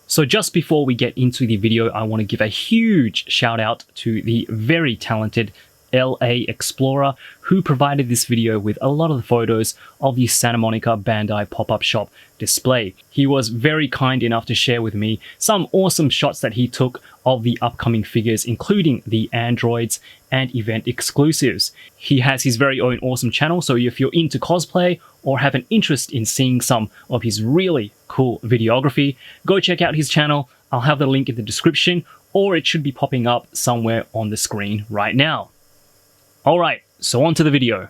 So just before we get into the video, I want to give a huge shout out to the very talented LA Explorer who provided this video with a lot of the photos of the Santa Monica Bandai pop-up shop display. He was very kind enough to share with me some awesome shots that he took of the upcoming figures, including the androids and event exclusives. He has his very own awesome channel, so if you're into cosplay or have an interest in seeing some of his really cool videography, go check out his channel. I'll have the link in the description, or it should be popping up somewhere on the screen right now. Alright, so on to the video.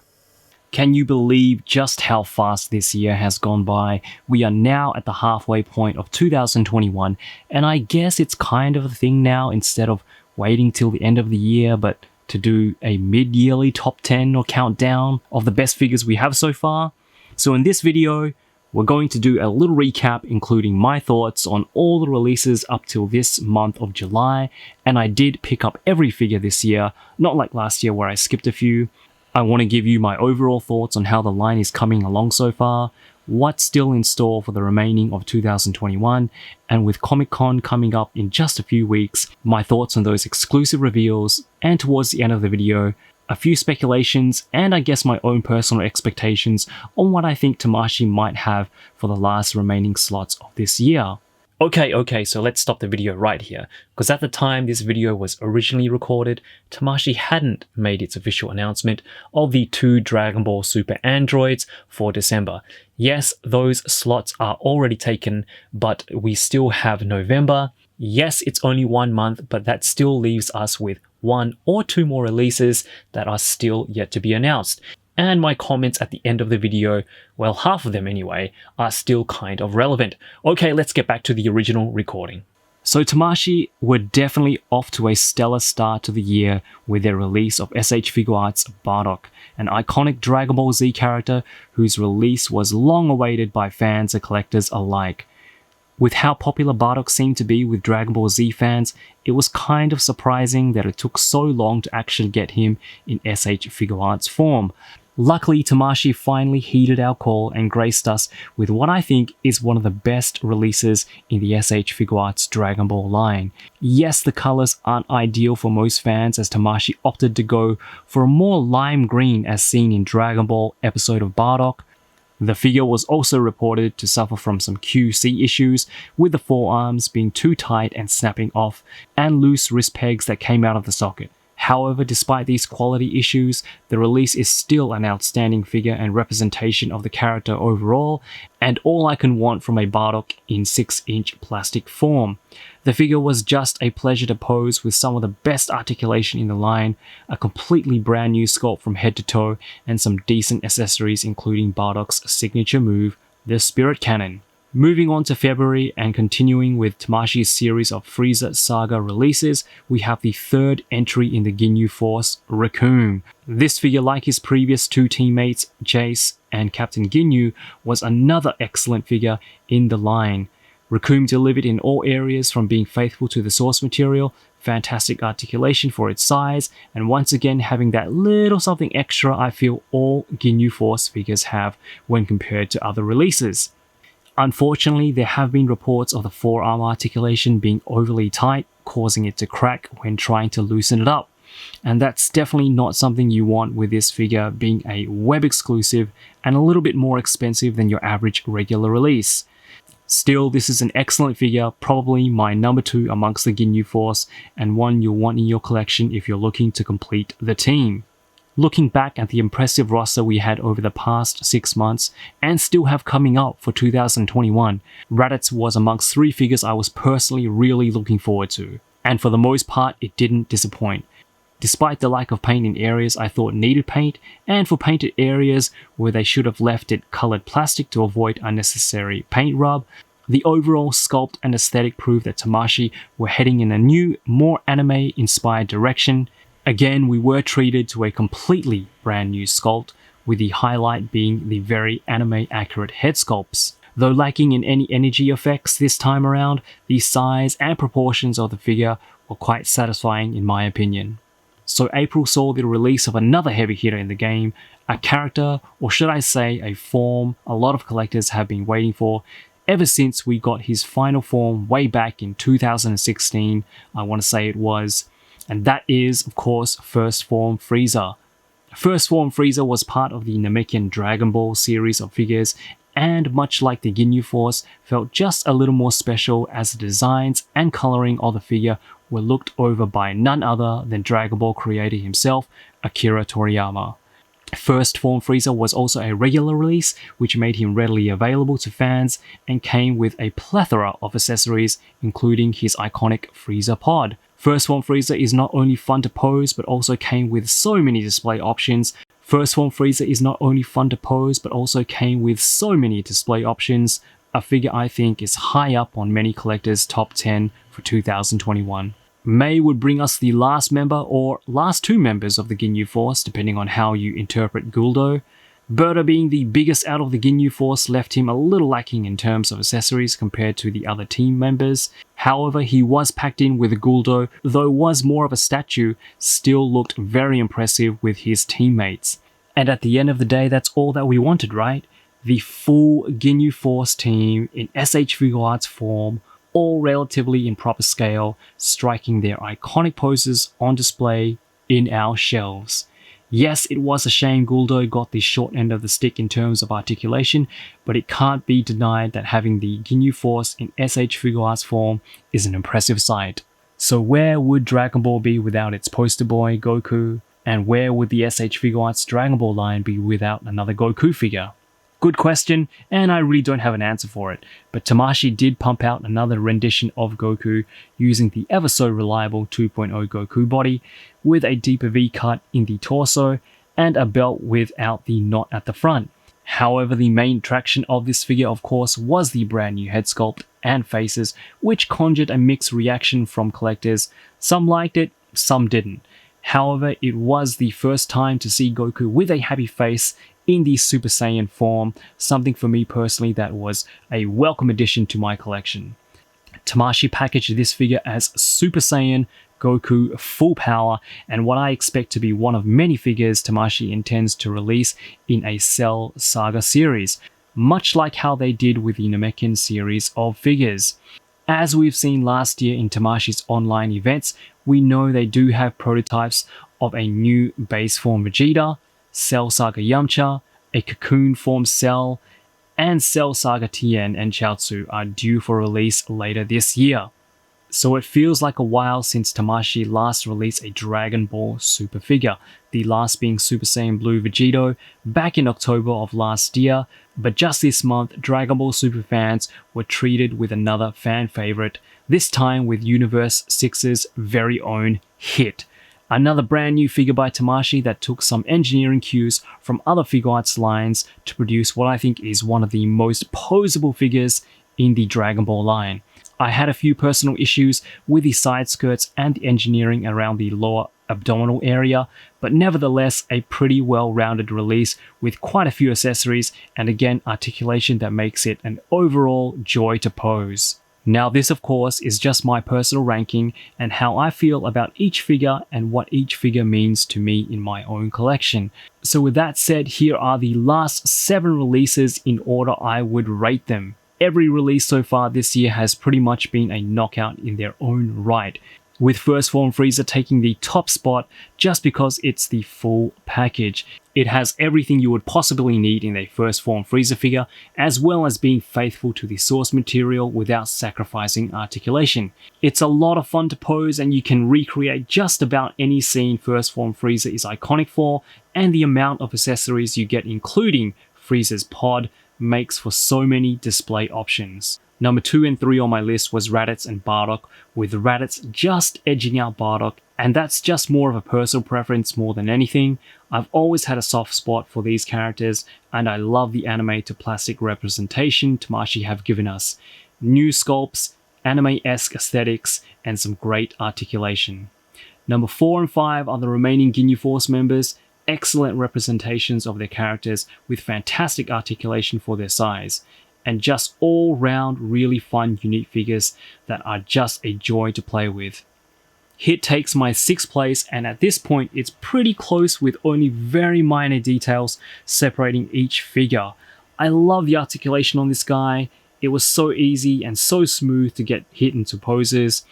Can you believe just how fast this year has gone by? We are now at the halfway point of 2021, and I guess it's kind of a thing now, instead of waiting till the end of the year, but to do a mid-yearly top 10 or countdown of the best figures we have so far. So in this video, we're going to do a little recap, including my thoughts on all the releases up till this month of July, and I did pick up every figure this year, not like last year where I skipped a few. I want to give you my overall thoughts on how the line is coming along so far, what's still in store for the remaining of 2021, and with Comic-Con coming up in just a few weeks, my thoughts on those exclusive reveals, and towards the end of the video, a few speculations, and I guess my own personal expectations on what I think Tamashii might have for the last remaining slots of this year. Okay, so let's stop the video right here, because at the time this video was originally recorded, Tamashii hadn't made its official announcement of the 2 Dragon Ball Super androids for December. Yes, those slots are already taken, but we still have November. Yes, it's only 1 month, but that still leaves us with 1 or 2 more releases that are still yet to be announced. And my comments at the end of the video, well, half of them anyway, are still kind of relevant. Okay, let's get back to the original recording. So Tamashii were definitely off to a stellar start to the year with their release of s.h.figuarts Bardock, an iconic Dragon Ball Z character whose release was long awaited by fans and collectors alike. With how popular Bardock seemed to be with Dragon Ball Z fans, it was kind of surprising that it took so long to actually get him in s.h.figuarts form. Luckily, Tamashii finally heeded our call and graced us with what I think is one of the best releases in the s.h.figuarts Dragon Ball line. Yes, the colors aren't ideal for most fans, as Tamashii opted to go for a more lime green as seen in Dragon Ball episode of Bardock. The figure was also reported to suffer from some QC issues, with the forearms being too tight and snapping off, and loose wrist pegs that came out of the socket. However, despite these quality issues, the release is still an outstanding figure and representation of the character overall, and all I can want from a Bardock in 6-inch plastic form. The figure was just a pleasure to pose, with some of the best articulation in the line, a completely brand new sculpt from head to toe, and some decent accessories including Bardock's signature move, the Spirit Cannon. Moving on to February and continuing with Tamashii's series of Frieza saga releases, we have the 3rd entry in the Ginyu Force, Recoome. This figure, like his previous 2 teammates, Jace and Captain Ginyu, was another excellent figure in the line. Recoome delivered in all areas, from being faithful to the source material, fantastic articulation for its size, and once again having that little something extra I feel all Ginyu Force figures have when compared to other releases. Unfortunately, there have been reports of the forearm articulation being overly tight, causing it to crack when trying to loosen it up. And that's definitely not something you want with this figure being a web exclusive and a little bit more expensive than your average regular release. Still, this is an excellent figure, probably my number 2 amongst the Ginyu Force, and one you'll want in your collection if you're looking to complete the team. Looking back at the impressive roster we had over the past 6 months, and still have coming up for 2021, Raditz was amongst 3 figures I was personally really looking forward to, and for the most part it didn't disappoint. Despite the lack of paint in areas I thought needed paint, and for painted areas where they should have left it coloured plastic to avoid unnecessary paint rub, the overall sculpt and aesthetic proved that Tamashii were heading in a new, more anime-inspired direction. Again, we were treated to a completely brand new sculpt, with the highlight being the very anime-accurate head sculpts. Though lacking in any energy effects this time around, the size and proportions of the figure were quite satisfying in my opinion. So April saw the release of another heavy hitter in the game, a character, or should I say a form, a lot of collectors have been waiting for, ever since we got his final form way back in 2016, I want to say it was, and that is, of course, First Form Frieza. First Form Frieza was part of the Namekian Dragon Ball series of figures, and much like the Ginyu Force, felt just a little more special as the designs and coloring of the figure were looked over by none other than Dragon Ball creator himself, Akira Toriyama. First Form Frieza was also a regular release, which made him readily available to fans and came with a plethora of accessories, including his iconic Frieza pod. First Form Frieza is not only fun to pose, but also came with so many display options. First Form Frieza is not only fun to pose, but also came with so many display options, a figure I think is high up on many collectors' top 10 for 2021. May would bring us the last member or last two members of the Ginyu Force, depending on how you interpret Guldo. Berta being the biggest out of the Ginyu Force left him a little lacking in terms of accessories compared to the other team members. However, he was packed in with Guldo, though was more of a statue, still looked very impressive with his teammates. And at the end of the day, that's all that we wanted, right? The full Ginyu Force team in s.h.figuarts form, all relatively in proper scale, striking their iconic poses on display in our shelves. Yes, it was a shame Guldo got the short end of the stick in terms of articulation, but it can't be denied that having the Ginyu Force in s.h.figuarts form is an impressive sight. So where would Dragon Ball be without its poster boy, Goku? And where would the s.h.figuarts Dragon Ball line be without another Goku figure? Good question, and I really don't have an answer for it, but Tamashii did pump out another rendition of Goku using the ever so reliable 2.0 Goku body, with a deeper V cut in the torso and a belt without the knot at the front. However, the main attraction of this figure, of course, was the brand new head sculpt and faces, which conjured a mixed reaction from collectors. Some liked it, some didn't. However, it was the first time to see Goku with a happy face in the Super Saiyan form, something for me personally that was a welcome addition to my collection. Tamashii packaged this figure as Super Saiyan Goku full power, and what I expect to be one of many figures Tamashii intends to release in a Cell Saga series, much like how they did with the Namekian series of figures. As we've seen last year in Tamashii's online events, we know they do have prototypes of a new base form Vegeta, Cell Saga Yamcha, a Cocoon form Cell, and Cell Saga Tien and Chaozu are due for release later this year. So it feels like a while since Tamashii last released a Dragon Ball Super figure, the last being Super Saiyan Blue Vegito back in October of last year, but just this month Dragon Ball Super fans were treated with another fan favorite, this time with Universe 6's very own Hit. Another brand new figure by Tamashii that took some engineering cues from other Figuarts lines to produce what I think is one of the most poseable figures in the Dragon Ball line. I had a few personal issues with the side skirts and the engineering around the lower abdominal area, but nevertheless a pretty well-rounded release with quite a few accessories and again articulation that makes it an overall joy to pose. Now this of course is just my personal ranking and how I feel about each figure and what each figure means to me in my own collection. So with that said, here are the last 7 releases in order I would rate them. Every release so far this year has pretty much been a knockout in their own right, with First Form Frieza taking the top spot just because it's the full package. It has everything you would possibly need in a First Form Frieza figure, as well as being faithful to the source material without sacrificing articulation. It's a lot of fun to pose and you can recreate just about any scene First Form Frieza is iconic for, and the amount of accessories you get including Frieza's pod makes for so many display options. Number 2 and 3 on my list was Raditz and Bardock, with Raditz just edging out Bardock, and that's just more of a personal preference more than anything. I've always had a soft spot for these characters, and I love the anime to plastic representation Tamashii have given us. New sculpts, anime-esque aesthetics, and some great articulation. Number 4 and 5 are the remaining Ginyu Force members, excellent representations of their characters with fantastic articulation for their size, and just all round really fun unique figures that are just a joy to play with. Hit takes my 6th place, and at this point it's pretty close with only very minor details separating each figure. I love the articulation on this guy. It was so easy and so smooth to get hit into poses,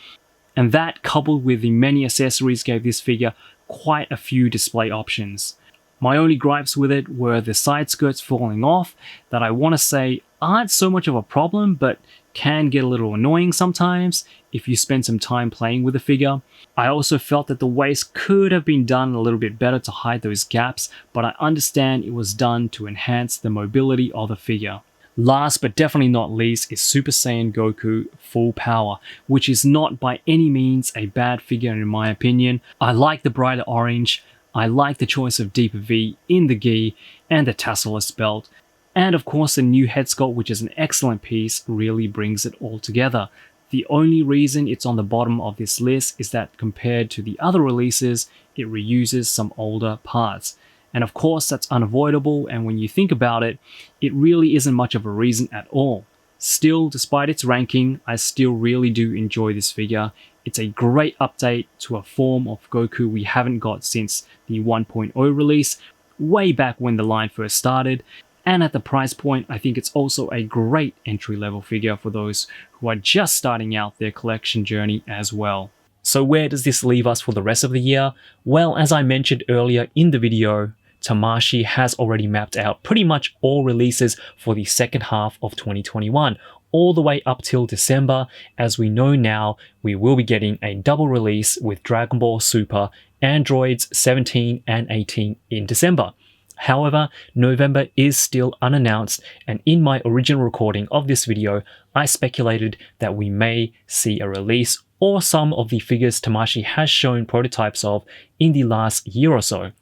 and that coupled with the many accessories gave this figure quite a few display options. My only gripes with it were the side skirts falling off that I want to say aren't so much of a problem, but can get a little annoying sometimes if you spend some time playing with the figure. I also felt that the waist could have been done a little bit better to hide those gaps, but I understand it was done to enhance the mobility of the figure. Last but definitely not least is Super Saiyan Goku Full Power, which is not by any means a bad figure in my opinion. I like the brighter orange, I like the choice of deeper V in the gi and the tasselless belt, and of course the new head sculpt, which is an excellent piece, really brings it all together. The only reason it's on the bottom of this list is that compared to the other releases, it reuses some older parts. And of course that's unavoidable, and when you think about it, it really isn't much of a reason at all. Still, despite its ranking, I still really do enjoy this figure. It's a great update to a form of Goku we haven't got since the 1.0 release, way back when the line first started. And at the price point, I think it's also a great entry-level figure for those who are just starting out their collection journey as well. So where does this leave us for the rest of the year? Well, as I mentioned earlier in the video, Tamashii has already mapped out pretty much all releases for the second half of 2021, all the way up till December. As we know now, we will be getting a double release with Dragon Ball Super Androids 17 and 18 in December. However, November is still unannounced, and in my original recording of this video, I speculated that we may see a release or some of the figures Tamashii has shown prototypes of in the last year or so.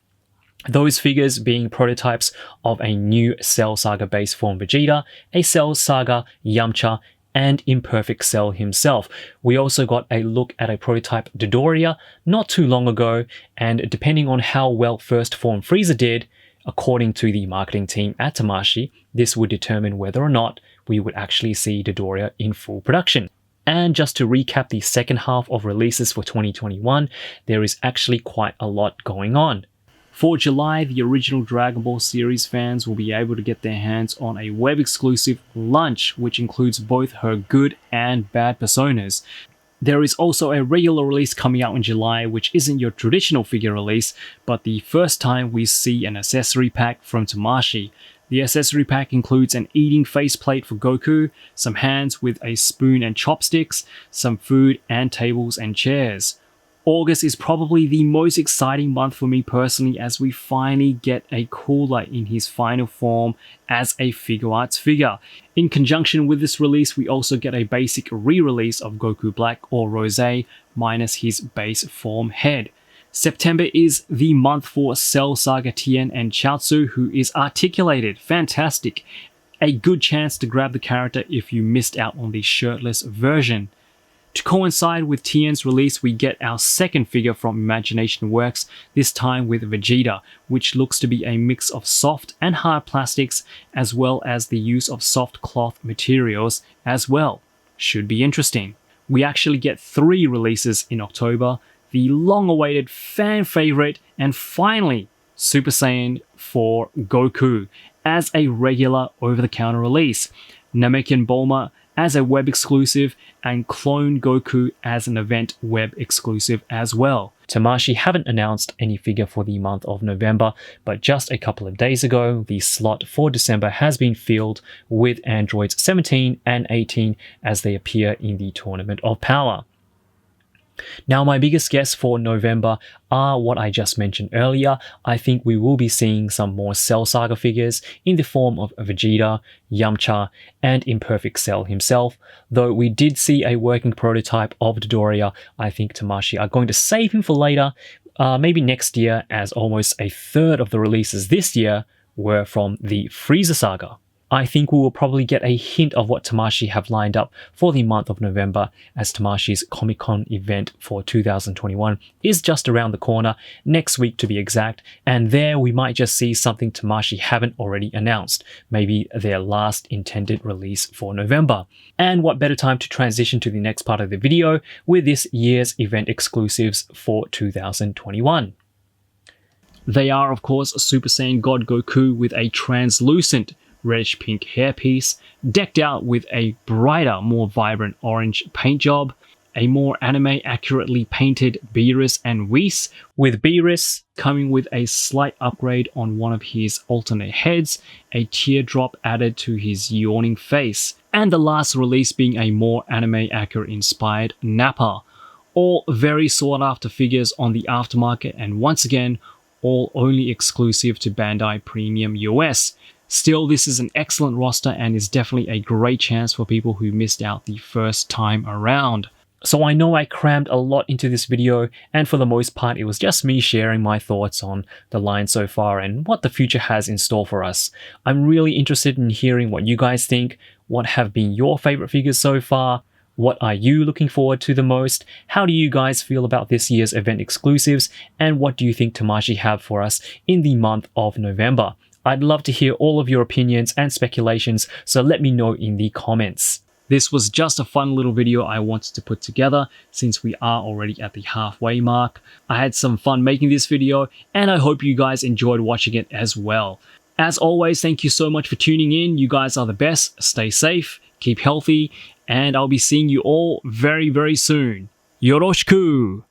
Those figures being prototypes of a new Cell Saga base form Vegeta, a Cell Saga Yamcha, and Imperfect Cell himself. We also got a look at a prototype Dodoria not too long ago, and depending on how well First Form Frieza did, according to the marketing team at Tamashii, this would determine whether or not we would actually see Dodoria in full production. And just to recap the second half of releases for 2021, there is actually quite a lot going on. For July, the original Dragon Ball series fans will be able to get their hands on a web-exclusive Lunch, which includes both her good and bad personas. There is also a regular release coming out in July, which isn't your traditional figure release, but the first time we see an accessory pack from Tamashii. The accessory pack includes an eating faceplate for Goku, some hands with a spoon and chopsticks, some food, and tables and chairs. August is probably the most exciting month for me personally, as we finally get a Cooler in his final form as a Figuarts figure. In conjunction with this release, we also get a basic re-release of Goku Black or Rosé minus his base form head. September is the month for Cell Saga Tien and Chaozu, who is articulated, fantastic. A good chance to grab the character if you missed out on the shirtless version. To coincide with Tien's release, we get our second figure from Imagination Works, this time with Vegeta, which looks to be a mix of soft and hard plastics, as well as the use of soft cloth materials as well. Should be interesting. We actually get 3 releases in October, the long-awaited fan favorite, and finally, Super Saiyan 4 Goku as a regular over-the-counter release, Namek and Bulma as a web exclusive, and Clone Goku as an event web exclusive as well. Tamashii haven't announced any figure for the month of November, but just a couple of days ago, the slot for December has been filled with Androids 17 and 18 as they appear in the Tournament of Power. Now, my biggest guess for November are what I just mentioned earlier. I think we will be seeing some more Cell Saga figures in the form of Vegeta, Yamcha, and Imperfect Cell himself. Though we did see a working prototype of Dodoria, I think Tamashii are going to save him for later, maybe next year, as almost a third of the releases this year were from the Frieza saga. I think we will probably get a hint of what Tamashii have lined up for the month of November, as Tamashii's Comic-Con event for 2021 is just around the corner, next week to be exact, and there we might just see something Tamashii haven't already announced, maybe their last intended release for November. And what better time to transition to the next part of the video with this year's event exclusives for 2021. They are, of course, Super Saiyan God Goku with a translucent reddish pink hairpiece, decked out with a brighter, more vibrant orange paint job, a more anime accurately painted Beerus and Whis, with Beerus coming with a slight upgrade on one of his alternate heads, a teardrop added to his yawning face, and the last release being a more anime accurate inspired Nappa. All very sought after figures on the aftermarket, and once again, all only exclusive to Bandai Premium US. Still, this is an excellent roster and is definitely a great chance for people who missed out the first time around. So I know I crammed a lot into this video, and for the most part it was just me sharing my thoughts on the line so far and what the future has in store for us. I'm really interested in hearing what you guys think. What have been your favorite figures so far? What are you looking forward to the most? How do you guys feel about this year's event exclusives? And what do you think Tamashii have for us in the month of November? I'd love to hear all of your opinions and speculations, so let me know in the comments. This was just a fun little video I wanted to put together since we are already at the halfway mark. I had some fun making this video and I hope you guys enjoyed watching it as well. As always, thank you so much for tuning in. You guys are the best. Stay safe, keep healthy, and I'll be seeing you all very, very soon. Yoroshiku!